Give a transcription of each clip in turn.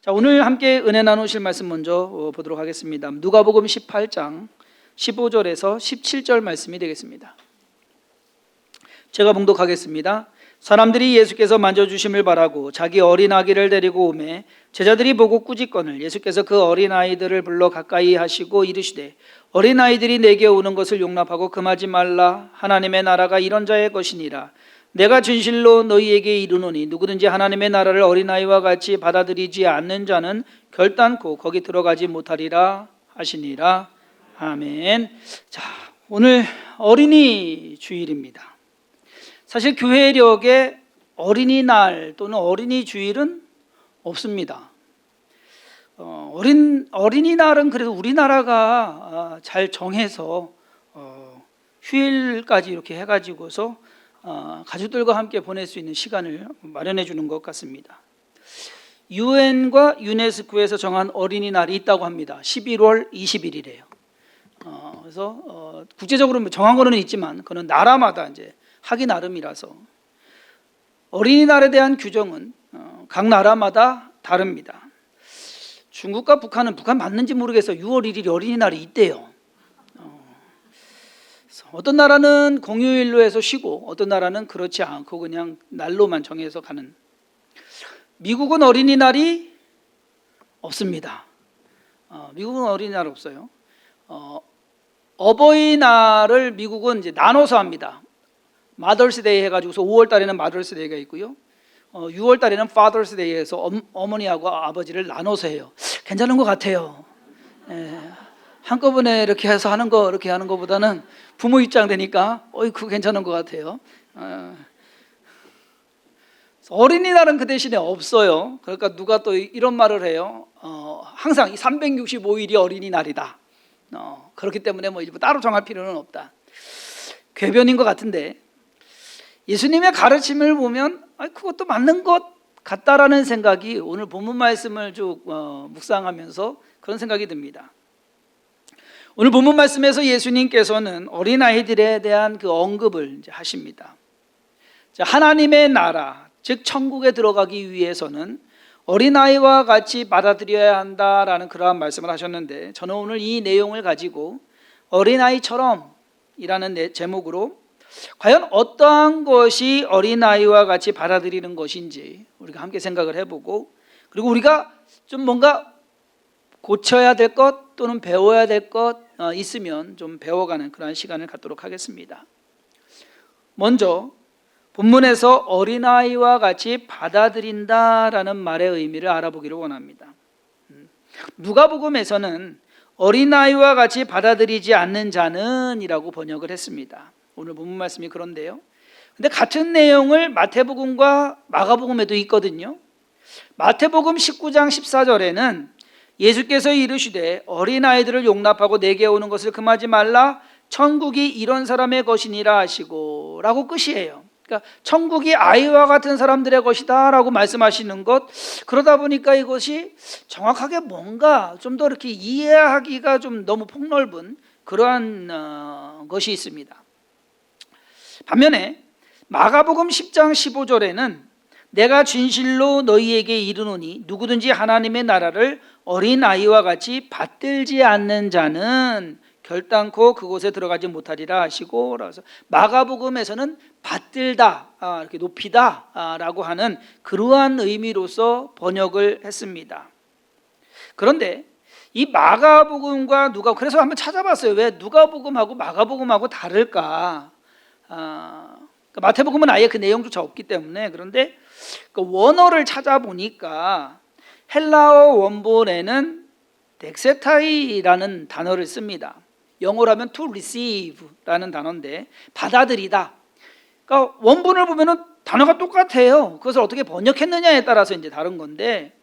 자, 오늘 함께 은혜 나누실 말씀 먼저 보도록 하겠습니다. 누가복음 18장 15절에서 17절 말씀이 되겠습니다. 제가 봉독하겠습니다. 사람들이 예수께서 만져주심을 바라고 자기 어린아기를 데리고 오매 제자들이 보고 꾸짖거늘 예수께서 그 어린아이들을 불러 가까이 하시고 이르시되 어린아이들이 내게 오는 것을 용납하고 금하지 말라. 하나님의 나라가 이런 자의 것이니라. 내가 진실로 너희에게 이르노니 누구든지 하나님의 나라를 어린아이와 같이 받아들이지 않는 자는 결단코 거기 들어가지 못하리라 하시니라. 아멘. 자, 오늘 어린이 주일입니다. 사실 교회력에 어린이날 또는 어린이 주일은 없습니다. 어린이날은 그래도 우리나라가 잘 정해서 휴일까지 이렇게 해가지고서 가족들과 함께 보낼 수 있는 시간을 마련해 주는 것 같습니다. 유엔과 유네스코에서 정한 어린이날이 있다고 합니다. 11월 20일이래요. 그래서 국제적으로 정한 거는 있지만 그는 나라마다 이제 하기 나름이라서 어린이날에 대한 규정은 각 나라마다 다릅니다. 중국과 북한 맞는지 모르겠어요. 6월 1일이 어린이날이 있대요. 어떤 나라는 공휴일로 해서 쉬고 어떤 나라는 그렇지 않고 그냥 날로만 정해서 가는. 미국은 어린이날이 없습니다. 미국은 어린이날 없어요. 어버이날을 미국은 이제 나눠서 합니다. 마더스데이 해가지고서 5월 달에는 마더스데이가 있고요. 6월 달에는 파더스데이에서 어머니하고 아버지를 나눠서 해요. 괜찮은 것 같아요. 한꺼번에 이렇게 해서 하는 거보다는 부모 입장 되니까 그거 괜찮은 것 같아요. 어린이날은 그 대신에 없어요. 그러니까 누가 또 이런 말을 해요. 항상 365일이 어린이날이다. 그렇기 때문에 뭐 따로 정할 필요는 없다. 궤변인 것 같은데 예수님의 가르침을 보면 그것도 맞는 것 같다라는 생각이 오늘 본문 말씀을 쭉 묵상하면서 그런 생각이 듭니다. 오늘 본문 말씀에서 예수님께서는 어린아이들에 대한 그 언급을 이제 하십니다. 자, 하나님의 나라, 즉 천국에 들어가기 위해서는 어린아이와 같이 받아들여야 한다라는 그러한 말씀을 하셨는데 저는 오늘 이 내용을 가지고 어린아이처럼 이라는 제목으로 과연 어떠한 것이 어린아이와 같이 받아들이는 것인지 우리가 함께 생각을 해보고 그리고 우리가 좀 뭔가 고쳐야 될 것 또는 배워야 될 것 있으면 좀 배워가는 그런 시간을 갖도록 하겠습니다. 먼저 본문에서 어린아이와 같이 받아들인다라는 말의 의미를 알아보기를 원합니다. 누가복음에서는 어린아이와 같이 받아들이지 않는 자는 이라고 번역을 했습니다. 오늘 본문 말씀이 그런데요. 근데 같은 내용을 마태복음과 마가복음에도 있거든요. 마태복음 19장 14절에는 예수께서 이르시되 어린아이들을 용납하고 내게 오는 것을 금하지 말라. 천국이 이런 사람의 것이니라 하시고 라고 끝이에요. 그러니까 천국이 아이와 같은 사람들의 것이다 라고 말씀하시는 것. 그러다 보니까 이것이 정확하게 뭔가 좀 더 이렇게 이해하기가 좀 너무 폭넓은 그러한 것이 있습니다. 반면에 마가복음 10장 15절에는 내가 진실로 너희에게 이르노니 누구든지 하나님의 나라를 어린아이와 같이 받들지 않는 자는 결단코 그곳에 들어가지 못하리라 하시고 그래서 마가복음에서는 받들다, 이렇게 높이다 라고 하는 그러한 의미로서 번역을 했습니다. 그런데 이 마가복음과 그래서 한번 찾아봤어요. 왜 누가복음하고 마가복음하고 다를까? 마태복음은 아예 그 내용조차 없기 때문에. 그런데 그 원어를 찾아보니까 헬라어 원본에는 덱세타이라는 단어를 씁니다. 영어로 하면 to receive라는 단어인데 받아들이다. 그러니까 원본을 보면은 단어가 똑같아요. 그것을 어떻게 번역했느냐에 따라서 이제 다른 건데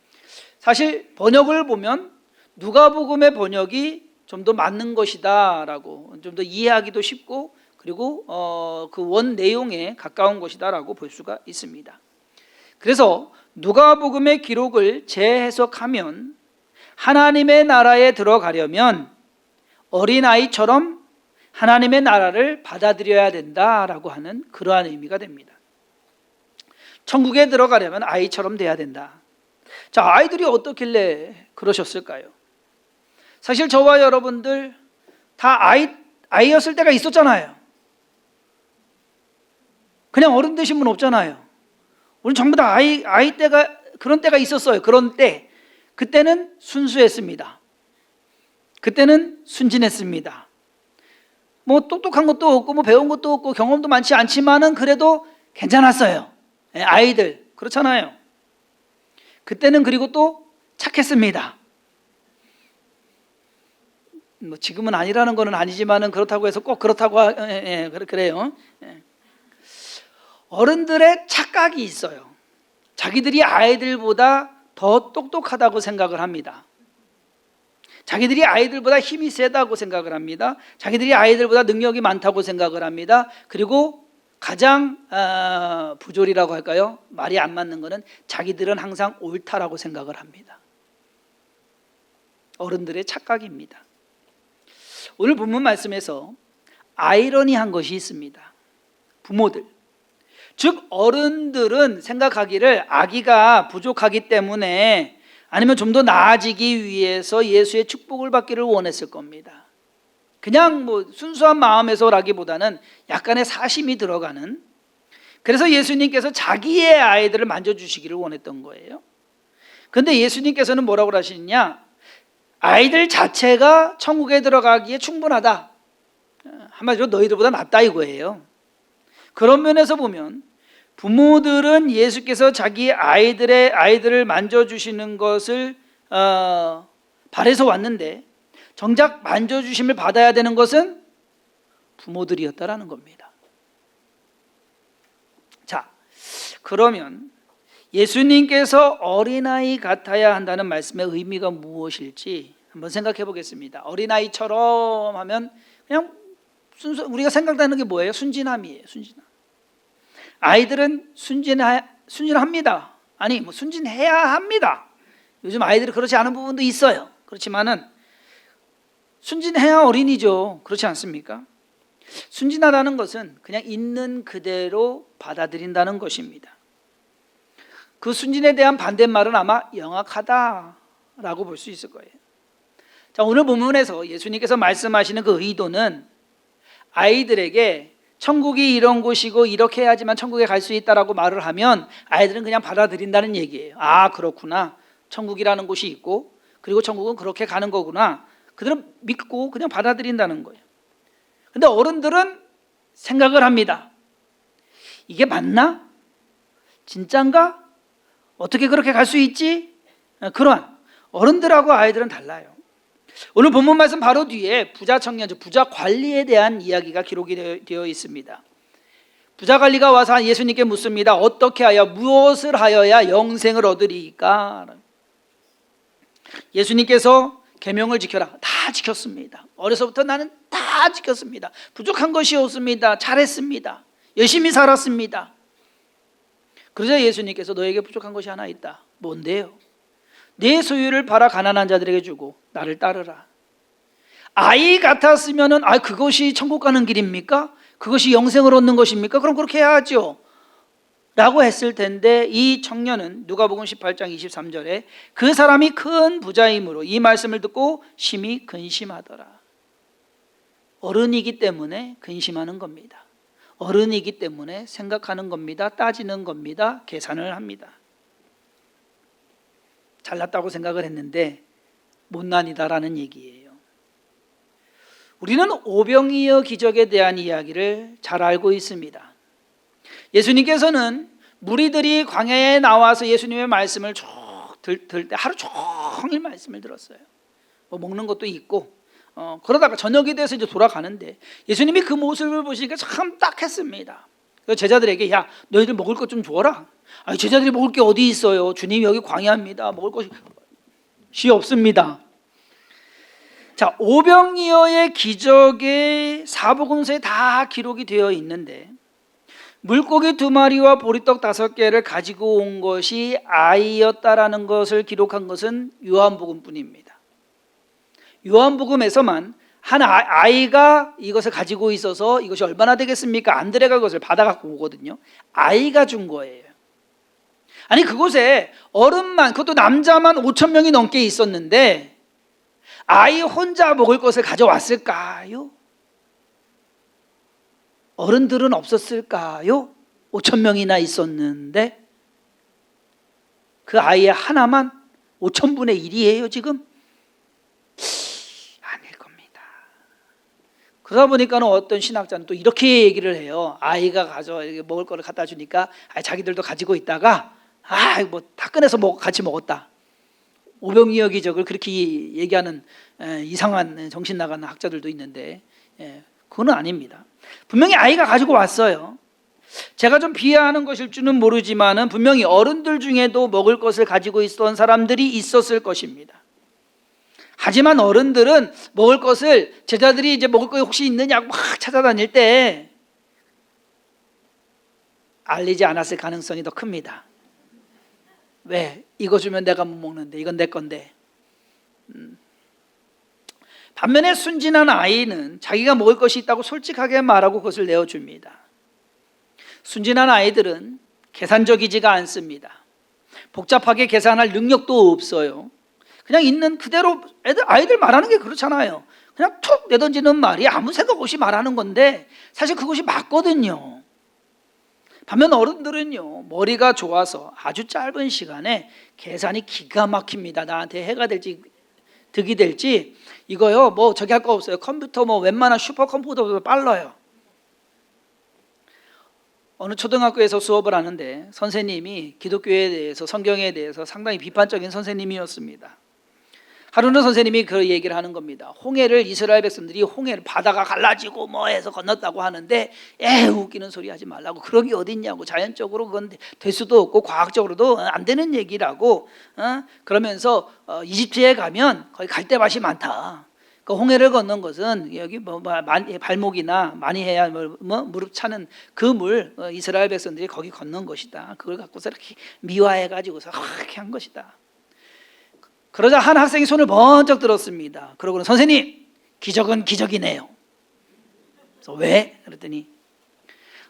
사실 번역을 보면 누가복음의 번역이 좀 더 맞는 것이다라고 좀 더 이해하기도 쉽고 그리고 그 원 내용에 가까운 것이다라고 볼 수가 있습니다. 그래서 누가복음의 기록을 재해석하면 하나님의 나라에 들어가려면 어린아이처럼 하나님의 나라를 받아들여야 된다라고 하는 그러한 의미가 됩니다. 천국에 들어가려면 아이처럼 돼야 된다. 자, 아이들이 어떻길래 그러셨을까요? 사실 저와 여러분들 다 아이였을 때가 있었잖아요. 그냥 어른 되신 분 없잖아요. 우리 전부 다 아이 때가, 그런 때가 있었어요. 그런 때. 그때는 순수했습니다. 그때는 순진했습니다. 뭐 똑똑한 것도 없고 뭐 배운 것도 없고 경험도 많지 않지만은 그래도 괜찮았어요. 아이들 그렇잖아요. 그때는 그리고 또 착했습니다. 뭐 지금은 아니라는 거는 아니지만은 그렇다고 해서 꼭 그렇다고 그래요. 어른들의 착각이 있어요. 자기들이 아이들보다 더 똑똑하다고 생각을 합니다. 자기들이 아이들보다 힘이 세다고 생각을 합니다. 자기들이 아이들보다 능력이 많다고 생각을 합니다. 그리고 가장 부조리라고 할까요? 말이 안 맞는 거는 자기들은 항상 옳다라고 생각을 합니다. 어른들의 착각입니다. 오늘 본문 말씀에서 아이러니한 것이 있습니다. 부모들, 즉 어른들은 생각하기를 아기가 부족하기 때문에 아니면 좀 더 나아지기 위해서 예수의 축복을 받기를 원했을 겁니다. 그냥 뭐 순수한 마음에서라기보다는 약간의 사심이 들어가는, 그래서 예수님께서 자기의 아이들을 만져주시기를 원했던 거예요. 그런데 예수님께서는 뭐라고 하시느냐, 아이들 자체가 천국에 들어가기에 충분하다, 한마디로 너희들보다 낫다 이거예요. 그런 면에서 보면 부모들은 예수께서 자기 아이들을 만져주시는 것을 바래서 왔는데 정작 만져주심을 받아야 되는 것은 부모들이었다라는 겁니다. 자, 그러면 예수님께서 어린아이 같아야 한다는 말씀의 의미가 무엇일지 한번 생각해 보겠습니다. 어린아이처럼 하면 그냥 우리가 생각나는 게 뭐예요? 순진함이에요. 순진함. 아이들은 순진합니다. 아니 뭐 순진해야 합니다. 요즘 아이들이 그렇지 않은 부분도 있어요. 그렇지만은 순진해야 어린이죠. 그렇지 않습니까? 순진하다는 것은 그냥 있는 그대로 받아들인다는 것입니다. 그 순진에 대한 반대말은 아마 영악하다라고 볼 수 있을 거예요. 자, 오늘 본문에서 예수님께서 말씀하시는 그 의도는 아이들에게 천국이 이런 곳이고 이렇게 해야지만 천국에 갈 수 있다라고 말을 하면 아이들은 그냥 받아들인다는 얘기예요. 아, 그렇구나. 천국이라는 곳이 있고 그리고 천국은 그렇게 가는 거구나. 그들은 믿고 그냥 받아들인다는 거예요. 근데 어른들은 생각을 합니다. 이게 맞나? 진짠가? 어떻게 그렇게 갈 수 있지? 그러한 어른들하고 아이들은 달라요. 오늘 본문 말씀 바로 뒤에 부자 청년, 즉 부자 관리에 대한 이야기가 기록이 되어 있습니다. 부자 관리가 와서 예수님께 묻습니다. 어떻게 하여 무엇을 하여야 영생을 얻으리까? 예수님께서 계명을 지켜라. 다 지켰습니다. 어려서부터 나는 다 지켰습니다. 부족한 것이 없습니다. 잘했습니다. 열심히 살았습니다. 그러자 예수님께서 너에게 부족한 것이 하나 있다. 뭔데요? 네 소유를 팔아 가난한 자들에게 주고 나를 따르라. 아이 같았으면은 그것이 천국 가는 길입니까? 그것이 영생을 얻는 것입니까? 그럼 그렇게 해야죠 라고 했을 텐데 이 청년은 누가복음 18장 23절에 그 사람이 큰 부자이므로 이 말씀을 듣고 심히 근심하더라. 어른이기 때문에 근심하는 겁니다. 어른이기 때문에 생각하는 겁니다. 따지는 겁니다. 계산을 합니다. 잘났다고 생각을 했는데 못난이다라는 얘기예요. 우리는 오병이어 기적에 대한 이야기를 잘 알고 있습니다. 예수님께서는 무리들이 광야에 나와서 예수님의 말씀을 쭉 들 때 하루 종일 말씀을 들었어요. 뭐 먹는 것도 있고 그러다가 저녁이 돼서 이제 돌아가는데 예수님이 그 모습을 보시니까 참 딱했습니다. 그래서 제자들에게 야 너희들 먹을 것 좀 줘라. 아니 제자들이 먹을 게 어디 있어요? 주님 여기 광야입니다. 먹을 것이 없습니다. 자, 오병이어의 기적의 사복음서에 다 기록이 되어 있는데 물고기 2마리와 보리떡 5개를 가지고 온 것이 아이였다라는 것을 기록한 것은 요한복음뿐입니다. 요한복음에서만 한 아이가 이것을 가지고 있어서 이것이 얼마나 되겠습니까? 안드레가 그것을 받아갖고 오거든요. 아이가 준 거예요. 아니 그곳에 어른만, 그것도 남자만 5천 명이 넘게 있었는데 아이 혼자 먹을 것을 가져왔을까요? 어른들은 없었을까요? 5천 명이나 있었는데 그 아이의 하나만 5천분의 1이에요 지금? 아닐 겁니다. 그러다 보니까는 어떤 신학자는 또 이렇게 얘기를 해요. 아이가 먹을 거를 갖다 주니까 자기들도 가지고 있다가 뭐 다 꺼내서 같이 먹었다. 오병이어기적을 그렇게 얘기하는 이상한 정신 나가는 학자들도 있는데 그건 아닙니다. 분명히 아이가 가지고 왔어요. 제가 좀 비하하는 것일 줄은 모르지만은 분명히 어른들 중에도 먹을 것을 가지고 있었던 사람들이 있었을 것입니다. 하지만 어른들은 먹을 것을, 제자들이 이제 먹을 거 혹시 있느냐고 막 찾아다닐 때 알리지 않았을 가능성이 더 큽니다. 왜? 이거 주면 내가 못 먹는데, 이건 내 건데. 반면에 순진한 아이는 자기가 먹을 것이 있다고 솔직하게 말하고 그것을 내어줍니다. 순진한 아이들은 계산적이지가 않습니다. 복잡하게 계산할 능력도 없어요. 그냥 있는 그대로 아이들 말하는 게 그렇잖아요. 그냥 툭 내던지는 말이 아무 생각 없이 말하는 건데 사실 그것이 맞거든요. 반면 어른들은요, 머리가 좋아서 아주 짧은 시간에 계산이 기가 막힙니다. 나한테 해가 될지 득이 될지 이거요 뭐 저기 할 거 없어요. 컴퓨터 뭐 웬만한 슈퍼컴퓨터보다 빨라요. 어느 초등학교에서 수업을 하는데 선생님이 기독교에 대해서, 성경에 대해서 상당히 비판적인 선생님이었습니다. 하루는 선생님이 그 얘기를 하는 겁니다. 홍해를, 이스라엘 백성들이 홍해를 바다가 갈라지고 뭐 해서 건넜다고 하는데 웃기는 소리 하지 말라고, 그런 게 어딨냐고, 자연적으로 그건 될 수도 없고 과학적으로도 안 되는 얘기라고. 그러면서 이집트에 가면 거기 갈대밭이 많다. 그 홍해를 건넌 것은 여기 발목이나 많이 해야 무릎 차는 그 물, 이스라엘 백성들이 거기 건넌 것이다. 그걸 갖고서 이렇게 미화해 가지고서 이렇게 한 것이다. 그러자 한 학생이 손을 번쩍 들었습니다. 그러고는 선생님, 기적은 기적이네요. 그래서 왜? 그랬더니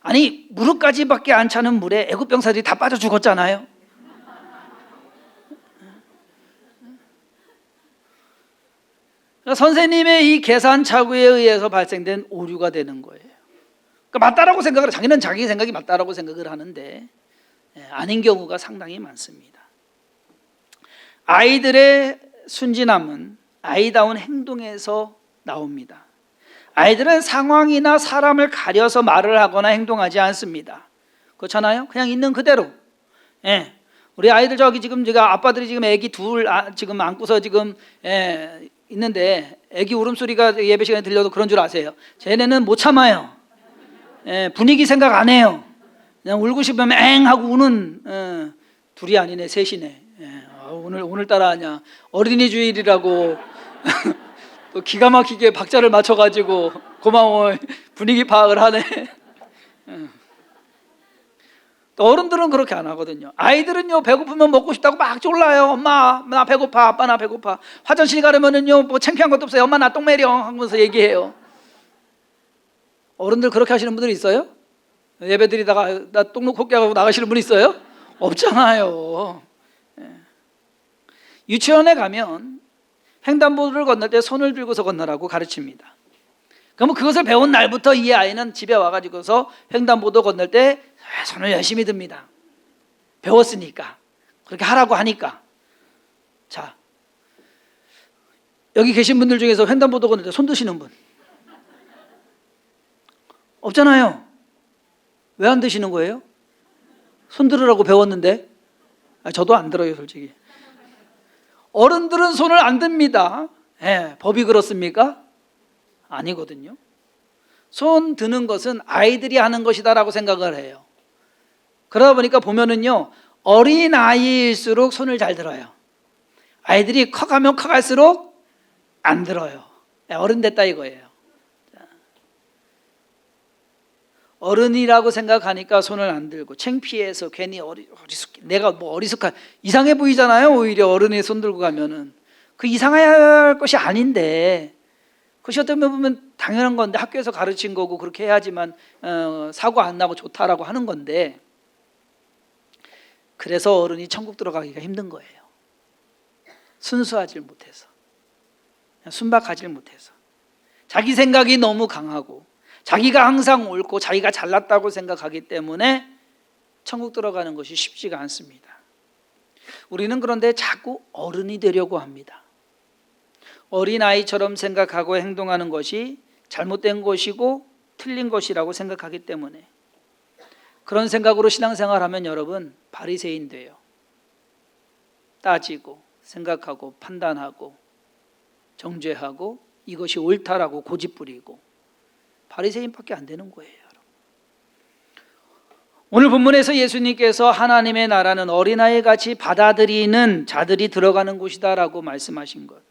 아니 무릎까지밖에 안 차는 물에 애국 병사들이 다 빠져 죽었잖아요. 선생님의 이 계산착오에 의해서 발생된 오류가 되는 거예요. 그러니까 맞다라고 생각을, 자기는 자기 생각이 맞다라고 생각을 하는데 아닌 경우가 상당히 많습니다. 아이들의 순진함은 아이다운 행동에서 나옵니다. 아이들은 상황이나 사람을 가려서 말을 하거나 행동하지 않습니다. 그렇잖아요? 그냥 있는 그대로. 우리 아이들 저기 지금 제가 아빠들이 지금 애기 둘 지금 안고서 지금 있는데 애기 울음소리가 예배 시간에 들려도 그런 줄 아세요? 쟤네는 못 참아요. 분위기 생각 안 해요. 그냥 울고 싶으면 엥 하고 우는 둘이 아니네, 셋이네. 오늘따라 하냐 어린이 주일이라고 또 기가 막히게 박자를 맞춰가지고 고마워 분위기 파악을 하네. 또 어른들은 그렇게 안 하거든요. 아이들은요 배고프면 먹고 싶다고 막 졸라요. 엄마 나 배고파, 아빠 나 배고파. 화장실 가려면은요 뭐 창피한 것도 없어요. 엄마 나 똥 매려 하면서 얘기해요. 어른들 그렇게 하시는 분들이 있어요? 예배 드리다가 나 똥 놓고 깨고 나가시는 분 있어요? 없잖아요. 유치원에 가면 횡단보도를 건널 때 손을 들고서 건너라고 가르칩니다. 그러면 그것을 배운 날부터 이 아이는 집에 와가지고서 횡단보도 건널 때 손을 열심히 듭니다. 배웠으니까, 그렇게 하라고 하니까. 자, 여기 계신 분들 중에서 횡단보도 건널 때 손 드시는 분 없잖아요. 왜 안 드시는 거예요? 손 들으라고 배웠는데. 저도 안 들어요 솔직히. 어른들은 손을 안 듭니다. 법이 그렇습니까? 아니거든요. 손 드는 것은 아이들이 하는 것이다라고 생각을 해요. 그러다 보니까 보면은요 어린 아이일수록 손을 잘 들어요. 아이들이 커가면 커갈수록 안 들어요. 어른 됐다 이거예요. 어른이라고 생각하니까 손을 안 들고 창피해서 괜히 어리숙해, 내가 뭐 어리숙한, 이상해 보이잖아요. 오히려 어른이 손 들고 가면은 그 이상할 것이 아닌데, 그것이 어떻게 보면 당연한 건데 학교에서 가르친 거고 그렇게 해야지만 사고 안 나고 좋다라고 하는 건데, 그래서 어른이 천국 들어가기가 힘든 거예요. 순수하지 못해서, 순박하지 못해서, 자기 생각이 너무 강하고 자기가 항상 옳고 자기가 잘났다고 생각하기 때문에 천국 들어가는 것이 쉽지가 않습니다. 우리는 그런데 자꾸 어른이 되려고 합니다. 어린아이처럼 생각하고 행동하는 것이 잘못된 것이고 틀린 것이라고 생각하기 때문에, 그런 생각으로 신앙생활하면 여러분 바리새인 돼요. 따지고 생각하고 판단하고 정죄하고 이것이 옳다라고 고집부리고 바리새인밖에 안 되는 거예요. 오늘 본문에서 예수님께서 하나님의 나라는 어린아이 같이 받아들이는 자들이 들어가는 곳이다라고 말씀하신 것.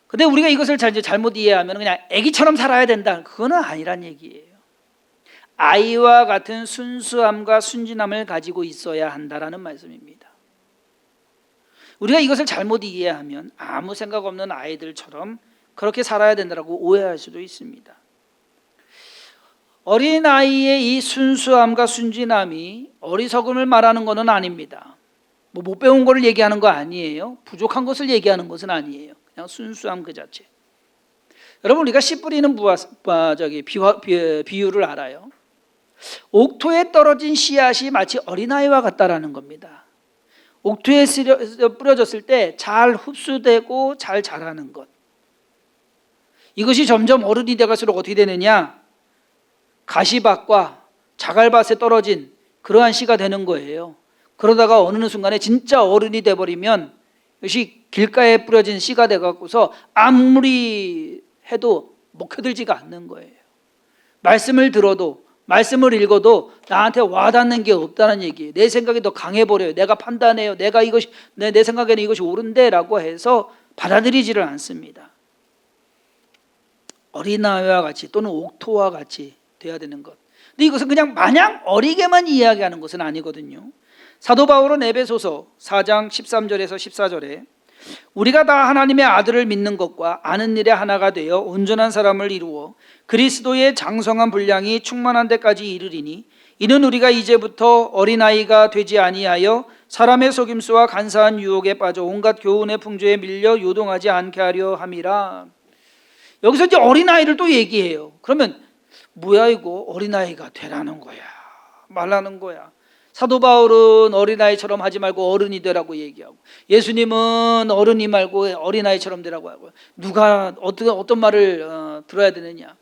근데 우리가 이것을 잘못 이해하면 그냥 아기처럼 살아야 된다, 그거는 아니란 얘기예요. 아이와 같은 순수함과 순진함을 가지고 있어야 한다라는 말씀입니다. 우리가 이것을 잘못 이해하면 아무 생각 없는 아이들처럼 그렇게 살아야 된다고 오해할 수도 있습니다. 어린아이의 이 순수함과 순진함이 어리석음을 말하는 것은 아닙니다. 못 배운 것을 얘기하는 거 아니에요. 부족한 것을 얘기하는 것은 아니에요. 그냥 순수함 그 자체. 여러분, 우리가 씨 뿌리는 비유를 알아요. 옥토에 떨어진 씨앗이 마치 어린아이와 같다라는 겁니다. 옥토에 뿌려졌을 때 잘 흡수되고 잘 자라는 것. 이것이 점점 어른이 되갈수록 어떻게 되느냐? 가시밭과 자갈밭에 떨어진 그러한 씨가 되는 거예요. 그러다가 어느 순간에 진짜 어른이 돼버리면 이것이 길가에 뿌려진 씨가 돼갖고서 아무리 해도 먹혀들지가 않는 거예요. 말씀을 들어도, 말씀을 읽어도 나한테 와닿는 게 없다는 얘기예요. 내 생각이 더 강해버려요. 내가 판단해요. 내 생각에는 이것이 옳은데 라고 해서 받아들이지를 않습니다. 어린아이와 같이 또는 옥토와 같이 돼야 되는 것. 근데 이것은 그냥 마냥 어리게만 이야기하는 것은 아니거든요. 사도 바울은 에베소서 4장 13절에서 14절에 우리가 다 하나님의 아들을 믿는 것과 아는 일에 하나가 되어 온전한 사람을 이루어 그리스도의 장성한 분량이 충만한 데까지 이르리니 이는 우리가 이제부터 어린아이가 되지 아니하여 사람의 속임수와 간사한 유혹에 빠져 온갖 교훈의 풍조에 밀려 요동하지 않게 하려 함이라. 여기서 이제 어린아이를 또 얘기해요. 그러면 뭐야, 이거 어린아이가 되라는 거야, 말라는 거야? 사도 바울은 어린아이처럼 하지 말고 어른이 되라고 얘기하고, 예수님은 어른이 말고 어린아이처럼 되라고 하고, 누가 어떤 말을 들어야 되느냐?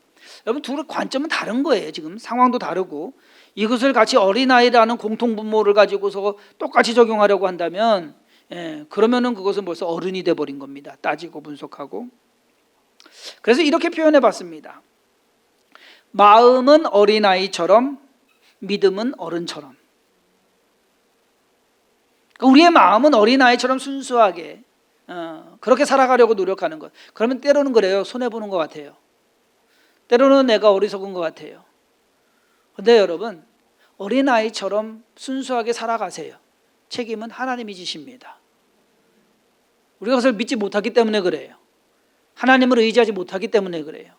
여러분, 둘의 관점은 다른 거예요. 지금 상황도 다르고, 이것을 같이 어린아이라는 공통분모를 가지고서 똑같이 적용하려고 한다면, 그러면은 그것은 벌써 어른이 돼버린 겁니다. 따지고 분석하고. 그래서 이렇게 표현해 봤습니다. 마음은 어린아이처럼, 믿음은 어른처럼. 우리의 마음은 어린아이처럼 순수하게 그렇게 살아가려고 노력하는 것. 그러면 때로는 그래요. 손해보는 것 같아요. 때로는 내가 어리석은 것 같아요. 그런데 여러분, 어린아이처럼 순수하게 살아가세요. 책임은 하나님이 지십니다. 우리가 그것을 믿지 못하기 때문에 그래요. 하나님을 의지하지 못하기 때문에 그래요.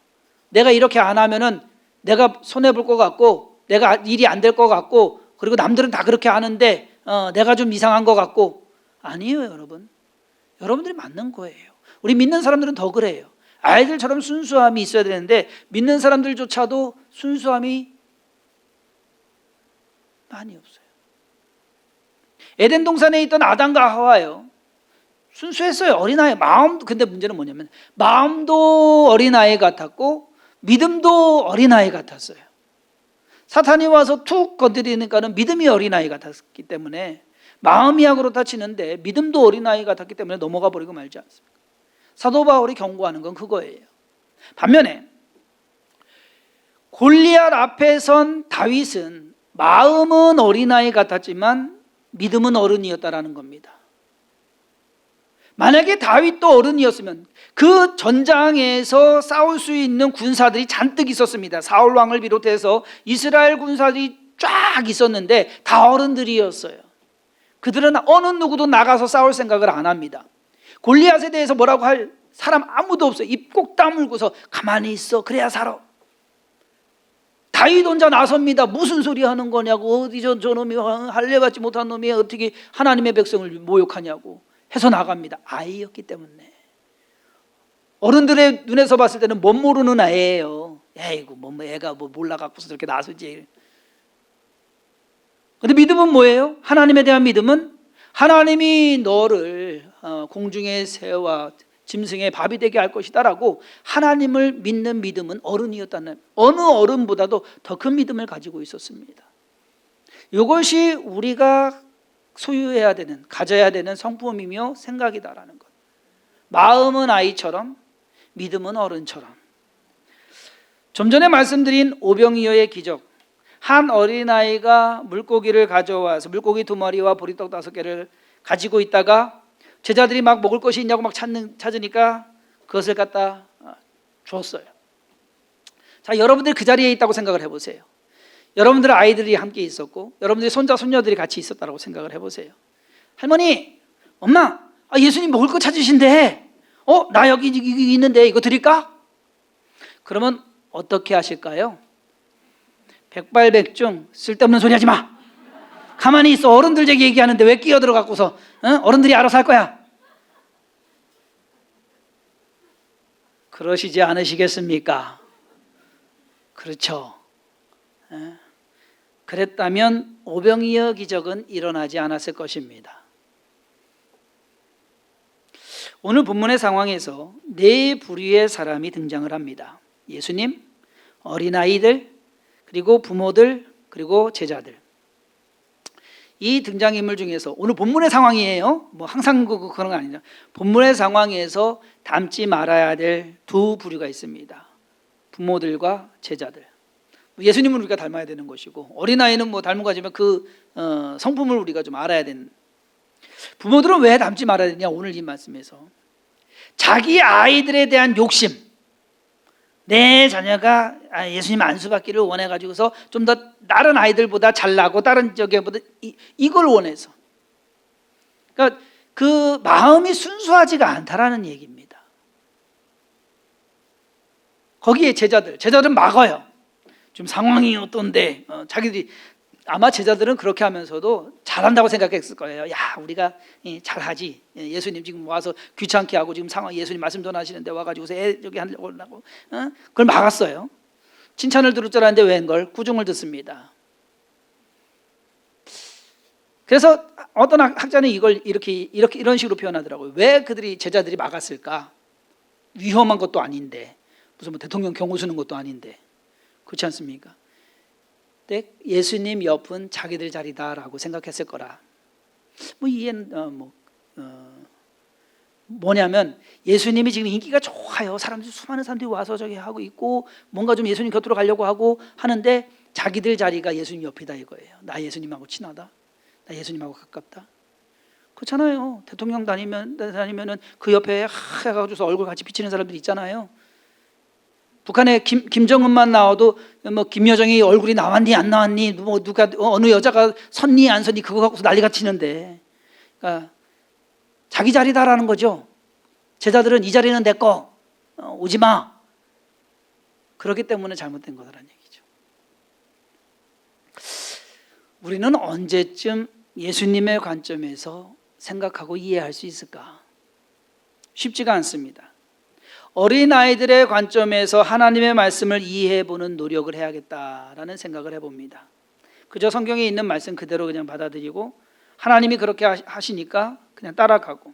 내가 이렇게 안 하면은 내가 손해볼 것 같고, 내가 일이 안 될 것 같고, 그리고 남들은 다 그렇게 하는데 내가 좀 이상한 것 같고. 아니에요, 여러분. 여러분들이 맞는 거예요. 우리 믿는 사람들은 더 그래요. 아이들처럼 순수함이 있어야 되는데 믿는 사람들조차도 순수함이 많이 없어요. 에덴 동산에 있던 아담과 하와요. 순수했어요. 어린아이 마음. 근데 문제는 뭐냐면 마음도 어린아이 같았고 믿음도 어린아이 같았어요. 사탄이 와서 툭 건드리니까는 믿음이 어린아이 같았기 때문에, 마음이 그렇다 치는데 믿음도 어린아이 같았기 때문에 넘어가 버리고 말지 않습니까? 사도 바울이 경고하는 건 그거예요. 반면에 골리앗 앞에 선 다윗은 마음은 어린아이 같았지만 믿음은 어른이었다라는 겁니다. 만약에 다윗도 어른이었으면 그 전장에서 싸울 수 있는 군사들이 잔뜩 있었습니다. 사울 왕을 비롯해서 이스라엘 군사들이 쫙 있었는데 다 어른들이었어요. 그들은 어느 누구도 나가서 싸울 생각을 안 합니다. 골리앗에 대해서 뭐라고 할 사람 아무도 없어요. 입 꼭 다물고서 가만히 있어, 그래야 살아. 다윗 혼자 나섭니다. 무슨 소리 하는 거냐고. 어디 저놈이 할례받지 못한 놈이 어떻게 하나님의 백성을 모욕하냐고 해서 나갑니다. 아이였기 때문에. 어른들의 눈에서 봤을 때는 못 모르는 아이예요. 에이구 뭐 애가 뭐 몰라갖고서 저렇게 나서지. 근데 믿음은 뭐예요? 하나님에 대한 믿음은 하나님이 너를 공중의 새와 짐승의 밥이 되게 할 것이다 라고 하나님을 믿는 믿음은 어른이었다는, 어느 어른보다도 더 큰 믿음을 가지고 있었습니다. 이것이 우리가 소유해야 되는, 가져야 되는 성품이며 생각이다라는 것. 마음은 아이처럼 믿음은 어른처럼. 좀 전에 말씀드린 오병이어의 기적, 한 어린아이가 물고기를 가져와서 물고기 2마리와 보리떡 5개를 가지고 있다가 제자들이 막 먹을 것이 있냐고 막 찾으니까 그것을 갖다 주었어요. 자, 여러분들 그 자리에 있다고 생각을 해보세요. 여러분들 아이들이 함께 있었고 여러분들의 손자 손녀들이 같이 있었다고 생각을 해보세요. 할머니, 엄마, 예수님 먹을 거 찾으신대. 나 여기 있는데 이거 드릴까? 그러면 어떻게 하실까요? 백발백중 쓸데없는 소리 하지 마. 가만히 있어. 어른들 얘기하는데 왜 끼어들어갖고서 어른들이 알아서 할 거야. 그러시지 않으시겠습니까? 그렇죠. 그랬다면 오병이어 기적은 일어나지 않았을 것입니다. 오늘 본문의 상황에서 4부류의 사람이 등장을 합니다. 예수님, 어린아이들, 그리고 부모들, 그리고 제자들. 이 등장인물 중에서 오늘 본문의 상황이에요. 뭐 항상 그런 거 아니죠. 본문의 상황에서 닮지 말아야 될 2부류가 있습니다. 부모들과 제자들. 예수님은 우리가 닮아야 되는 것이고 어린아이는 뭐 닮은 거지만 그 성품을 우리가 좀 알아야 되는. 부모들은 왜 닮지 말아야 되냐? 오늘 이 말씀에서 자기 아이들에 대한 욕심, 내 자녀가 예수님 안수받기를 원해가지고서 좀 더 다른 아이들보다 잘나고 다른 저기보다 이걸 원해서, 그러니까 그 마음이 순수하지가 않다라는 얘기입니다. 거기에 제자들은 막아요. 좀 상황이 어떤데 자기들이 아마 제자들은 그렇게 하면서도 잘한다고 생각했을 거예요. 야, 우리가 잘하지. 예수님 지금 와서 귀찮게 하고 지금 상황 예수님 말씀 전하시는데 와가지고서 저기 하려고 그걸 막았어요. 칭찬을 들을 줄 알았는데 웬걸 꾸중을 듣습니다. 그래서 어떤 학자는 이걸 이런 식으로 표현하더라고요. 왜 제자들이 막았을까? 위험한 것도 아닌데, 무슨 뭐 대통령 경호 쓰는 것도 아닌데, 그렇지 않습니까? 근데 예수님 옆은 자기들 자리다라고 생각했을 거라. 뭐 이해는 뭐냐면 예수님이 지금 인기가 좋아요. 수많은 사람들이 와서 저기 하고 있고 뭔가 좀 예수님 곁으로 가려고 하고 하는데 자기들 자리가 예수님 옆이다 이거예요. 나 예수님하고 친하다. 나 예수님하고 가깝다. 그렇잖아요. 대통령 다니면은 그 옆에 해가지고서 얼굴 같이 비치는 사람들 있잖아요. 북한에 김정은만 나와도 뭐 김여정이 얼굴이 나왔니 안 나왔니, 뭐 누가 어느 여자가 섰니 안 섰니 그거 갖고서 난리가 치는데, 그러니까 자기 자리다라는 거죠. 제자들은 이 자리는 내 거, 오지 마. 그렇기 때문에 잘못된 거다라는 얘기죠. 우리는 언제쯤 예수님의 관점에서 생각하고 이해할 수 있을까? 쉽지가 않습니다. 어린아이들의 관점에서 하나님의 말씀을 이해해보는 노력을 해야겠다라는 생각을 해봅니다. 그저 성경에 있는 말씀 그대로 그냥 받아들이고 하나님이 그렇게 하시니까 그냥 따라가고,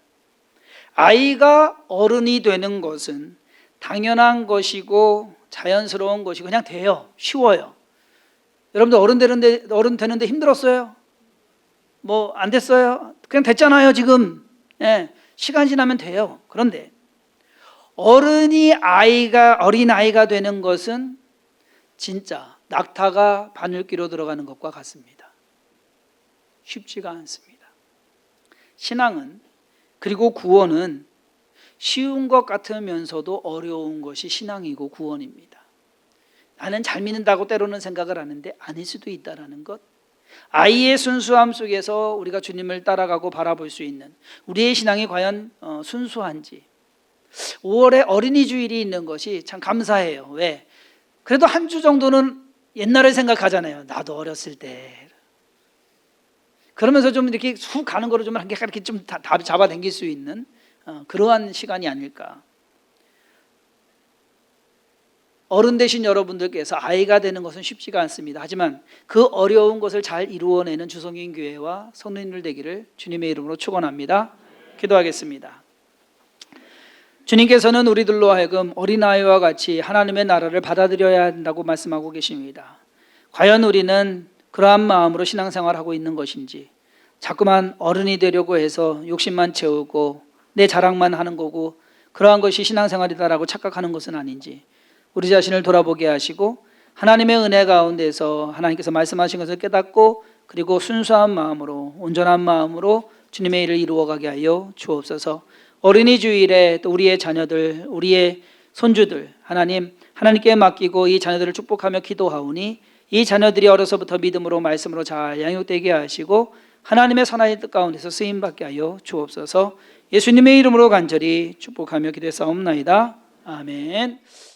아이가 어른이 되는 것은 당연한 것이고 자연스러운 것이고 그냥 돼요. 쉬워요. 여러분들 어른 되는데 힘들었어요? 뭐 안 됐어요? 그냥 됐잖아요 지금. 시간 지나면 돼요. 그런데 어린아이가 되는 것은 진짜 낙타가 바늘귀로 들어가는 것과 같습니다. 쉽지가 않습니다. 신앙은, 그리고 구원은 쉬운 것 같으면서도 어려운 것이 신앙이고 구원입니다. 나는 잘 믿는다고 때로는 생각을 하는데 아닐 수도 있다는 것. 아이의 순수함 속에서 우리가 주님을 따라가고 바라볼 수 있는 우리의 신앙이 과연 순수한지. 5월에 어린이 주일이 있는 것이 참 감사해요. 왜? 그래도 한 주 정도는 옛날을 생각하잖아요. 나도 어렸을 때. 그러면서 좀 이렇게 훅 가는 거를 좀 이렇게 좀 잡아당길 수 있는 그러한 시간이 아닐까. 어른 되신 여러분들께서 아이가 되는 것은 쉽지가 않습니다. 하지만 그 어려운 것을 잘 이루어내는 주성인 교회와 성도님들 되기를 주님의 이름으로 축원합니다. 기도하겠습니다. 주님께서는 우리들로 하여금 어린아이와 같이 하나님의 나라를 받아들여야 한다고 말씀하고 계십니다. 과연 우리는 그러한 마음으로 신앙생활하고 있는 것인지, 자꾸만 어른이 되려고 해서 욕심만 채우고 내 자랑만 하는 거고 그러한 것이 신앙생활이다라고 착각하는 것은 아닌지 우리 자신을 돌아보게 하시고 하나님의 은혜 가운데서 하나님께서 말씀하신 것을 깨닫고 그리고 순수한 마음으로 온전한 마음으로 주님의 일을 이루어가게 하여 주옵소서. 어린이 주일에 또 우리의 자녀들, 우리의 손주들 하나님께 맡기고 이 자녀들을 축복하며 기도하오니 이 자녀들이 어려서부터 믿음으로 말씀으로 잘 양육되게 하시고 하나님의 선한 뜻 가운데서 쓰임받게 하여 주옵소서. 예수님의 이름으로 간절히 축복하며 기도했사옵나이다. 아멘.